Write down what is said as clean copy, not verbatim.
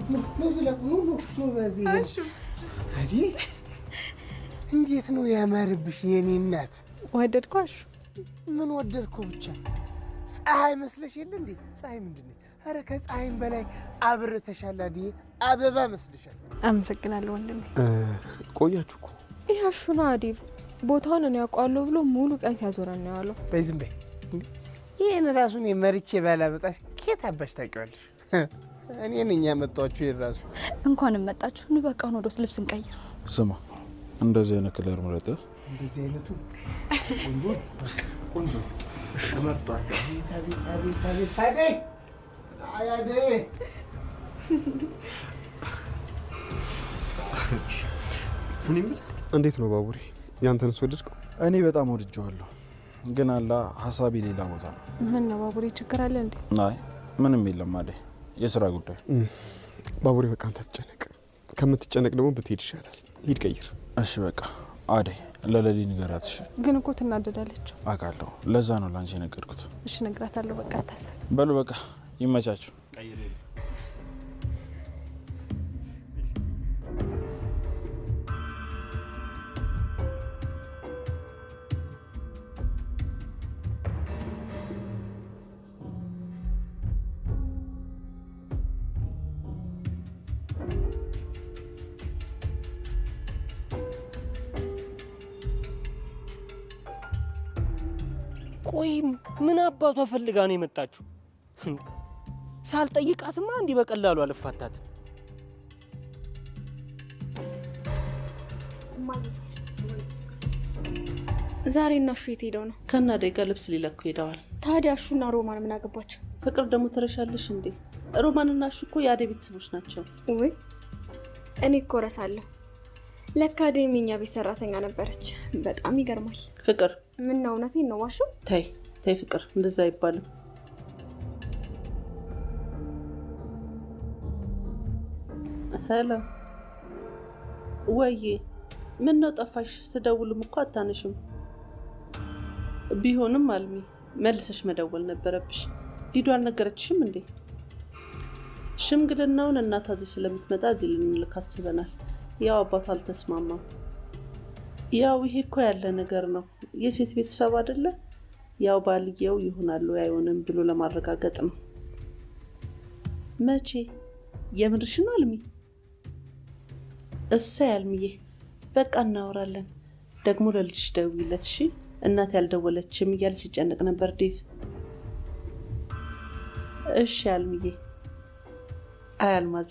نو بازي هادي እንዴት ነው ያማረብሽ የኔ እናት ወደድኳሽ ምን ወደድኩ ብቻ ፀሐይ መስለሽ የለ እንዴ ፀሐይ ምንድነው አረ ከፀሐይም በላይ አብረተሻል አዲ አበባ መስለሻል አመሰግናለሁ ወንድሜ ቆያችሁኮ ያሹና አዲ ቦታውን ነው ያቋለው ብሎ ሙሉ ቀን ሲያዞረን ነው ያለው በዝም በይ ይሄን ራሱን የመርጬ ባላመጣሽ ከየት አባሽ ታውቂዋለሽ እኔ ነኝ ያመጣችሁ ይራሱ እንኳን መጣችሁ ነው በቃ ነው ዶስ ልብስን ቀይር ስማ እንደዚህ አይነት ከለር ምረጥ እንደዚህ አይነቱ ቆንጆ ተመርጧል ታዲ አያዴ እኔም እንዴት ነው ባቡሬ ያንተን ወደድከው እኔ በጣም ወድጄዋለሁ ግን አላ ሐሳቤ ሌላ ቦታ ነው ምን ነው ባቡሬ ችግር አለ እንዴ አይ ምንም የለም አይደል የሥራ ጉዳይ ባቡሬ በቃ አንተ ተጨነቅ ከምትጨነቅ ደግሞ ብትሄድ ይሻላል ሂድ ቀይር እሺ በቃ አዴ ለለሊ ንገራትሽ ግን እኮ ትናደዳለች አቃለው ለዛ ነው ላንቺ ነገርኩት እሺ ነግራታለሁ በቃ ታስብ በሉ በቃ ይመቻችሁ ቀይር ቆይ ምን አባቷ ፈልጋ ነው የመጣችሁ ሳልጠይቃትማ እንዲ በቀላሉ አልፋታት ዛሬ እና እሺ የትሄደው ነው ከናደጋ ልብስ ሊለኩ ሄደዋል ታዲያ እሺና ሮማን ምን አገባቸው ፍቅር ደግሞ ተረሻለሽ እንዴ ሮማንና እሺ እኮ ያደ ቤተሰቦች ናቸው ወይ እኔ እኮ ረሳለሁ ለካዴሚኛ ቤት ሰራተኛ ነበረች በጣም ይገርማል ፍቅር ምን ነው እውነቴን ነው ዋሹ ተይ ፍቅር እንደዛ አይባልም ሄሎ ወይ ምን ነው ጠፋሽ ስደውልም እኮ አታነሽም ቢሆንም አልሚ መልሰሽ መደወል ነበረብሽ ሊዱ አልነገረችሽም እንዴ ሽምግልናውን እናታዚ ስለምትመጣ እዚህ ልንልክ አስበናል ያው አባቷ አልተስማማም ያው ይሄ እኮ ያለ ነገር ነው የሴት ቤተሰብ አይደለ ያው ባልየው ይሆናል ወይ አይሆንም ብሎ ለማረጋገጥ ነው መቼ የምርሽ ነው አልሚ እሰይ አልሚዬ በቃ እናወራለን ደግሞ ለልጅሽ ደውይለት እሺ እናት ያልደወለችም እያለ ሲጨነቅ ነበር ዴቭ እሺ አልሚዬ አይ አልማዚ